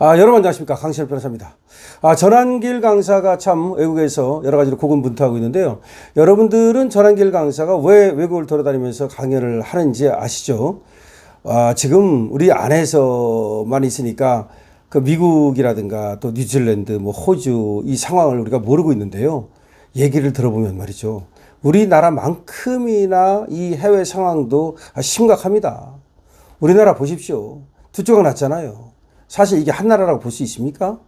여러분 안녕하십니까. 강신일 변호사입니다. 전환길 강사가 참 외국에서 여러 가지로 고군분투하고 있는데요. 여러분들은 전환길 강사가 왜 외국을 돌아다니면서 강연을 하는지 아시죠? 지금 우리 안에서만 있으니까 그 미국이라든가 또 뉴질랜드, 호주 이 상황을 우리가 모르고 있는데요. 얘기를 들어보면 말이죠. 우리나라만큼이나 이 해외 상황도 심각합니다. 우리나라 보십시오. 두 조각 났잖아요. 사실 이게 한 나라라고 볼 수 있습니까?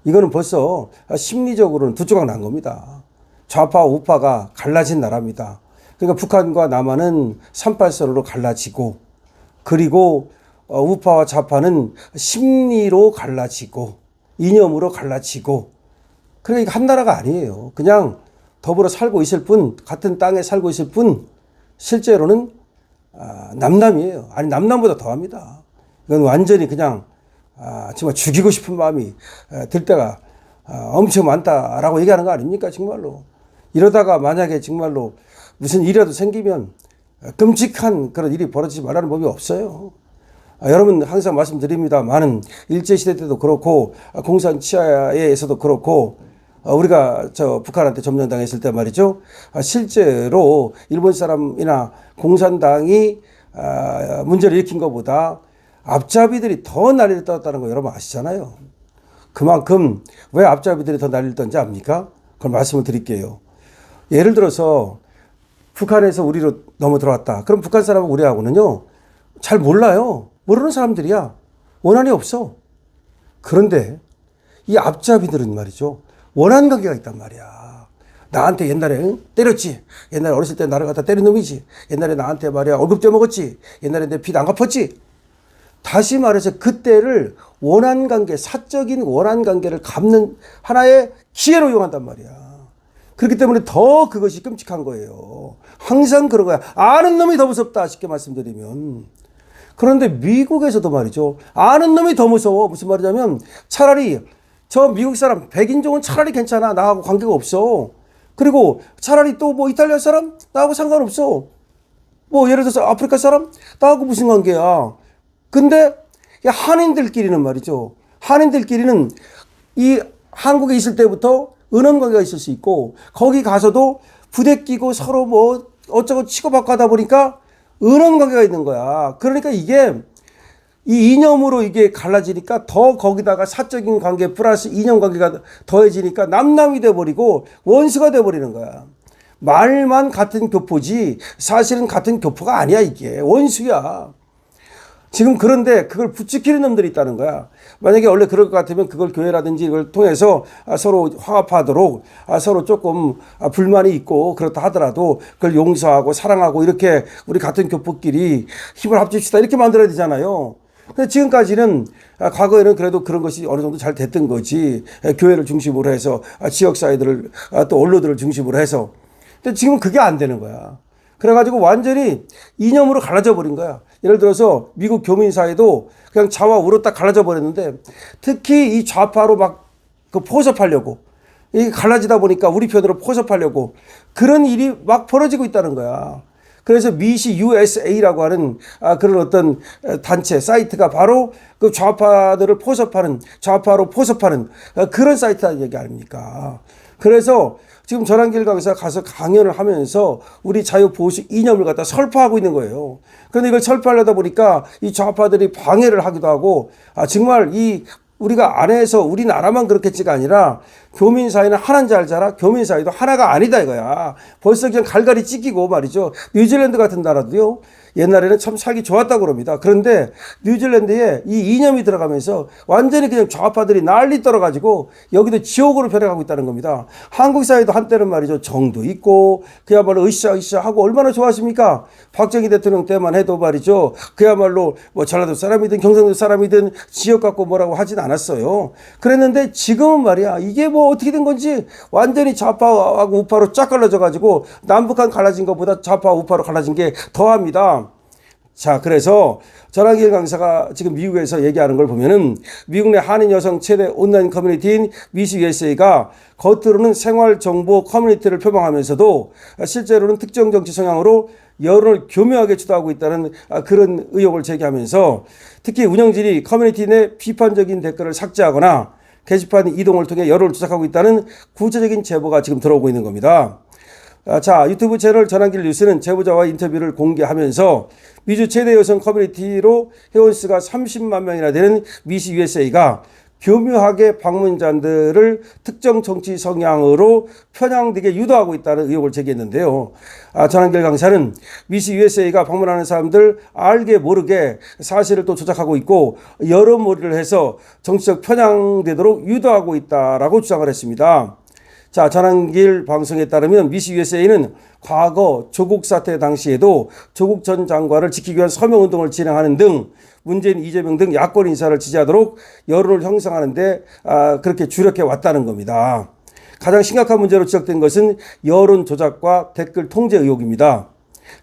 이거는 벌써 심리적으로는 두 조각 난 겁니다. 좌파와 우파가 갈라진 나라입니다. 그러니까 북한과 남한은 38선으로 갈라지고, 그리고 우파와 좌파는 심리로 갈라지고, 이념으로 갈라지고, 그러니까 한 나라가 아니에요. 그냥 더불어 살고 있을 뿐, 같은 땅에 살고 있을 뿐, 실제로는 남남이에요. 아니, 남남보다 더합니다. 이건 완전히 그냥 정말 죽이고 싶은 마음이 들 때가 엄청 많다라고 얘기하는 거 아닙니까? 정말로. 이러다가 만약에 정말로 무슨 일이라도 생기면 끔찍한 그런 일이 벌어지지 말라는 법이 없어요. 여러분 항상 말씀드립니다만은 일제시대 때도 그렇고 공산 치하에서도 그렇고 우리가 북한한테 점령당했을 때 말이죠. 실제로 일본 사람이나 공산당이 문제를 일으킨 것보다 앞잡이들이 더 난리를 떨었다는 거 여러분 아시잖아요. 그만큼 왜 앞잡이들이 더 난리를 떴는지 압니까? 그걸 말씀을 드릴게요. 예를 들어서 북한에서 우리로 넘어 들어왔다. 그럼 북한 사람은 우리하고는요 잘 몰라요. 모르는 사람들이야. 원한이 없어. 그런데 이 앞잡이들은 말이죠 원한 관계가 있단 말이야. 나한테 옛날에 때렸지. 옛날에 어렸을 때 나를 갖다 때린 놈이지. 옛날에 나한테 말이야 월급 떼먹었지. 옛날에 내 빚 안 갚았지. 다시 말해서 그때를 원한관계, 사적인 원한관계를 갚는 하나의 기회로 이용한단 말이야. 그렇기 때문에 더 그것이 끔찍한 거예요. 항상 그런 거야. 아는 놈이 더 무섭다, 쉽게 말씀드리면. 그런데 미국에서도 말이죠. 아는 놈이 더 무서워. 무슨 말이냐면 차라리 저 미국 사람, 백인종은 차라리 괜찮아. 나하고 관계가 없어. 그리고 차라리 또 이탈리아 사람? 나하고 상관없어. 예를 들어서 아프리카 사람? 나하고 무슨 관계야. 근데 한인들끼리는 말이죠. 한인들끼리는 이 한국에 있을 때부터 은원 관계가 있을 수 있고 거기 가서도 부대끼고 서로 어쩌고 치고받고 하다 보니까 은원 관계가 있는 거야. 그러니까 이게 이 이념으로 이게 갈라지니까 더 거기다가 사적인 관계 플러스 이념 관계가 더해지니까 남남이 돼버리고 원수가 돼버리는 거야. 말만 같은 교포지 사실은 같은 교포가 아니야. 이게 원수야. 지금 그런데 그걸 부추기는 놈들이 있다는 거야. 만약에 원래 그럴 것 같으면 그걸 교회라든지 이걸 통해서 서로 화합하도록 서로 조금 불만이 있고 그렇다 하더라도 그걸 용서하고 사랑하고 이렇게 우리 같은 교포끼리 힘을 합칩시다 이렇게 만들어야 되잖아요. 근데 지금까지는 과거에는 그래도 그런 것이 어느 정도 잘 됐던 거지. 교회를 중심으로 해서 지역사회들을 또 언론들을 중심으로 해서. 근데 지금은 그게 안 되는 거야. 그래가지고 완전히 이념으로 갈라져 버린 거야. 예를 들어서 미국 교민사회도 그냥 좌와 우로 딱 갈라져 버렸는데 특히 이 좌파로 막 포섭하려고 이게 갈라지다 보니까 우리 편으로 포섭하려고 그런 일이 막 벌어지고 있다는 거야. 그래서 미시 USA라고 하는 그런 어떤 단체 사이트가 바로 그 좌파들을 포섭하는 좌파로 포섭하는 그런 사이트라는 얘기 아닙니까? 그래서 지금 전환길 강사 가서 강연을 하면서 우리 자유보수 이념을 갖다 설파하고 있는 거예요. 그런데 이걸 설파하려다 보니까 이 좌파들이 방해를 하기도 하고 정말 우리가 안에서 우리나라만 그렇겠지가 아니라 교민사회는 하나인 줄 알잖아. 교민사회도 하나가 아니다 이거야. 벌써 그냥 갈갈이 찢기고 말이죠. 뉴질랜드 같은 나라도요. 옛날에는 참 살기 좋았다고 그럽니다. 그런데 뉴질랜드에 이 이념이 들어가면서 완전히 그냥 좌파들이 난리 떨어가지고 여기도 지옥으로 변해가고 있다는 겁니다. 한국 사회도 한때는 말이죠. 정도 있고 그야말로 으쌰으쌰 하고 얼마나 좋았습니까? 박정희 대통령 때만 해도 말이죠. 그야말로 전라도 사람이든 경상도 사람이든 지역 갖고 뭐라고 하진 않았어요. 그랬는데 지금은 말이야. 이게 어떻게 된 건지 완전히 좌파하고 우파로 쫙 갈라져가지고 남북한 갈라진 것보다 좌파와 우파로 갈라진 게 더합니다. 자, 그래서 전한길 강사가 지금 미국에서 얘기하는 걸 보면은 미국 내 한인 여성 최대 온라인 커뮤니티인 미시 USA가 겉으로는 생활 정보 커뮤니티를 표방하면서도 실제로는 특정 정치 성향으로 여론을 교묘하게 주도하고 있다는 그런 의혹을 제기하면서 특히 운영진이 커뮤니티 내 비판적인 댓글을 삭제하거나 게시판 이동을 통해 여론을 조작하고 있다는 구체적인 제보가 지금 들어오고 있는 겁니다. 자, 유튜브 채널 전한길 뉴스는 제보자와 인터뷰를 공개하면서 미주 최대 여성 커뮤니티로 회원수가 30만 명이나 되는 미시 USA가 교묘하게 방문자들을 특정 정치 성향으로 편향되게 유도하고 있다는 의혹을 제기했는데요. 전한길 강사는 미시 USA가 방문하는 사람들 알게 모르게 사실을 또 조작하고 있고 여론몰이를 해서 정치적 편향되도록 유도하고 있다라고 주장을 했습니다. 자, 전한길 방송에 따르면 미시 USA는 과거 조국 사태 당시에도 조국 전 장관을 지키기 위한 서명운동을 진행하는 등 문재인, 이재명 등 야권 인사를 지지하도록 여론을 형성하는 데 그렇게 주력해 왔다는 겁니다. 가장 심각한 문제로 지적된 것은 여론 조작과 댓글 통제 의혹입니다.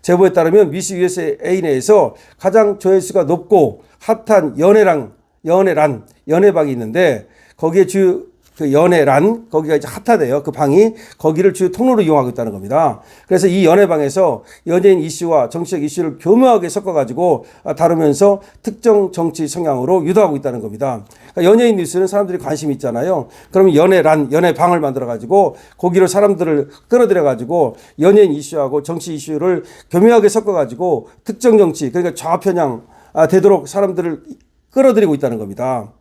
제보에 따르면 미시 USA 내에서 가장 조회수가 높고 핫한 연애방이 있는데 거기에 그 연애란, 거기가 이제 핫하대요. 그 방이 거기를 주요 통로로 이용하고 있다는 겁니다. 그래서 이 연애방에서 연예인 이슈와 정치적 이슈를 교묘하게 섞어가지고 다루면서 특정 정치 성향으로 유도하고 있다는 겁니다. 그러니까 연예인 뉴스는 사람들이 관심이 있잖아요. 그러면 연애방을 만들어가지고 거기로 사람들을 끌어들여가지고 연예인 이슈하고 정치 이슈를 교묘하게 섞어가지고 특정 정치, 그러니까 좌편향 되도록 사람들을 끌어들이고 있다는 겁니다.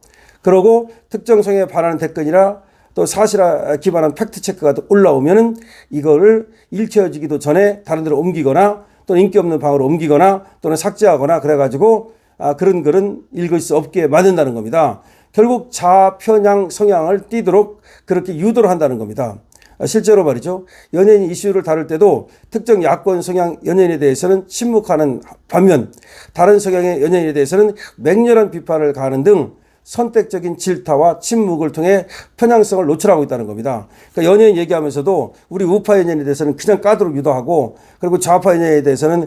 그러고 특정 성에 반하는 댓글이나 또 사실에 기반한 팩트체크가 올라오면은 이거를 읽혀지기도 전에 다른 데로 옮기거나 또는 인기 없는 방으로 옮기거나 또는 삭제하거나 그래가지고 그런 글은 읽을 수 없게 만든다는 겁니다. 결국 좌편향 성향을 띠도록 그렇게 유도를 한다는 겁니다. 실제로 말이죠. 연예인 이슈를 다룰 때도 특정 야권 성향 연예인에 대해서는 침묵하는 반면 다른 성향의 연예인에 대해서는 맹렬한 비판을 가하는 등 선택적인 질타와 침묵을 통해 편향성을 노출하고 있다는 겁니다. 그러니까 연예인 얘기하면서도 우리 우파 연예인에 대해서는 그냥 까도록 유도하고 그리고 좌파 연예인에 대해서는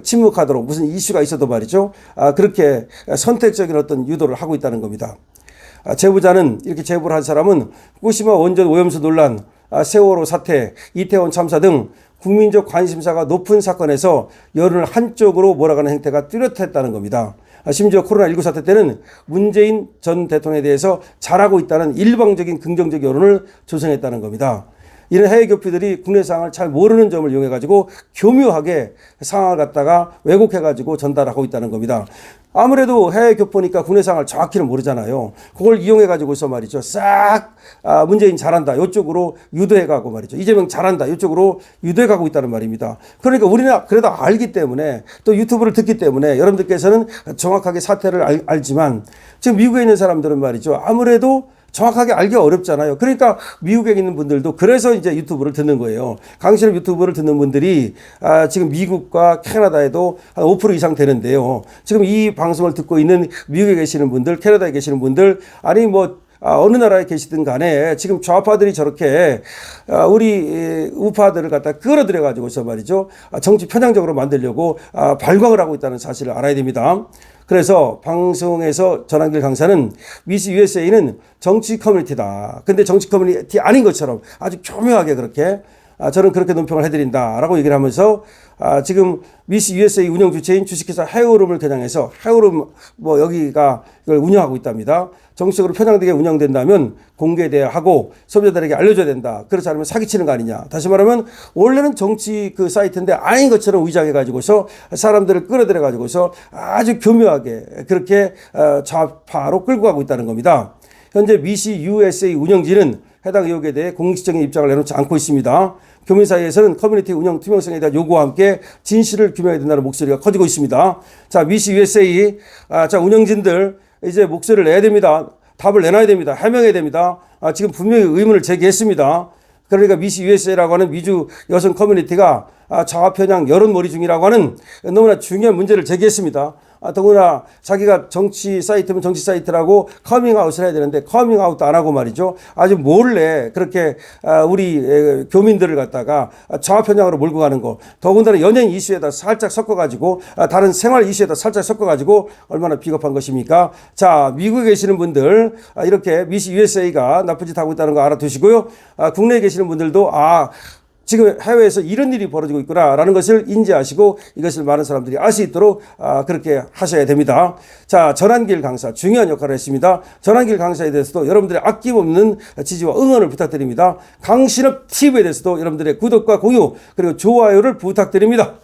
침묵하도록 무슨 이슈가 있어도 말이죠. 그렇게 선택적인 어떤 유도를 하고 있다는 겁니다. 제보자는 이렇게 제보를 한 사람은 후쿠시마 원전 오염수 논란, 세월호 사태, 이태원 참사 등 국민적 관심사가 높은 사건에서 여론을 한쪽으로 몰아가는 행태가 뚜렷했다는 겁니다. 심지어 코로나19 사태 때는 문재인 전 대통령에 대해서 잘하고 있다는 일방적인 긍정적 여론을 조성했다는 겁니다. 이런 해외 교피들이 국내 상황을 잘 모르는 점을 이용해가지고 교묘하게 상황을 갖다가 왜곡해가지고 전달하고 있다는 겁니다. 아무래도 해외 교포니까 국내 상황을 정확히는 모르잖아요. 그걸 이용해가지고서 말이죠. 싹 문재인 잘한다. 이쪽으로 유도해가고 말이죠. 이재명 잘한다. 이쪽으로 유도해가고 있다는 말입니다. 그러니까 우리는 그래도 알기 때문에 또 유튜브를 듣기 때문에 여러분들께서는 정확하게 사태를 알지만 지금 미국에 있는 사람들은 말이죠. 아무래도 정확하게 알기가 어렵잖아요. 그러니까 미국에 있는 분들도 그래서 이제 유튜브를 듣는 거예요. 강신업 유튜브를 듣는 분들이 지금 미국과 캐나다에도 한 5% 이상 되는데요. 지금 이 방송을 듣고 있는 미국에 계시는 분들, 캐나다에 계시는 분들, 아니 뭐 어느 나라에 계시든 간에 지금 좌파들이 저렇게 우리 우파들을 갖다 끌어들여 가지고서 말이죠. 정치 편향적으로 만들려고 발광을 하고 있다는 사실을 알아야 됩니다. 그래서 방송에서 전한길 강사는 미시 USA는 정치 커뮤니티다. 근데 정치 커뮤니티 아닌 것처럼 아주 교묘하게 그렇게 저는 그렇게 논평을 해드린다라고 얘기를 하면서 지금 미시 USA 운영 주체인 주식회사 헤어룸을 겨냥해서 헤어룸 뭐 여기가 이걸 운영하고 있답니다. 정치적으로 편향되게 운영된다면 공개돼야 하고 소비자들에게 알려줘야 된다. 그렇지 않으면 사기치는 거 아니냐. 다시 말하면 원래는 정치 그 사이트인데 아닌 것처럼 위장해가지고서 사람들을 끌어들여가지고서 아주 교묘하게 그렇게 좌파로 끌고 가고 있다는 겁니다. 현재 미시 USA 운영진은 해당 의혹에 대해 공식적인 입장을 내놓지 않고 있습니다. 교민 사이에서는 커뮤니티 운영 투명성에 대한 요구와 함께 진실을 규명해야 된다는 목소리가 커지고 있습니다. 자, 미시 USA, 자, 운영진들 이제 목소리를 내야 됩니다. 답을 내놔야 됩니다. 해명해야 됩니다. 지금 분명히 의문을 제기했습니다. 그러니까 미시 USA라고 하는 미주 여성 커뮤니티가 좌편향 여론몰이 중이라고 하는 너무나 중요한 문제를 제기했습니다. 더구나 자기가 정치 사이트면 정치 사이트라고 커밍아웃을 해야 되는데 커밍아웃도 안 하고 말이죠. 아주 몰래 그렇게 우리 교민들을 갖다가 좌편향으로 몰고 가는 거. 더군다나 연예인 이슈에다 살짝 섞어가지고 다른 생활 이슈에다 살짝 섞어가지고 얼마나 비겁한 것입니까? 자, 미국에 계시는 분들 이렇게 미시 USA가 나쁜 짓 하고 있다는 거 알아두시고요. 국내에 계시는 분들도 지금 해외에서 이런 일이 벌어지고 있구나라는 것을 인지하시고 이것을 많은 사람들이 알 수 있도록 그렇게 하셔야 됩니다. 자, 전환길 강사 중요한 역할을 했습니다. 전환길 강사에 대해서도 여러분들의 아낌없는 지지와 응원을 부탁드립니다. 강신업 TV에 대해서도 여러분들의 구독과 공유 그리고 좋아요를 부탁드립니다.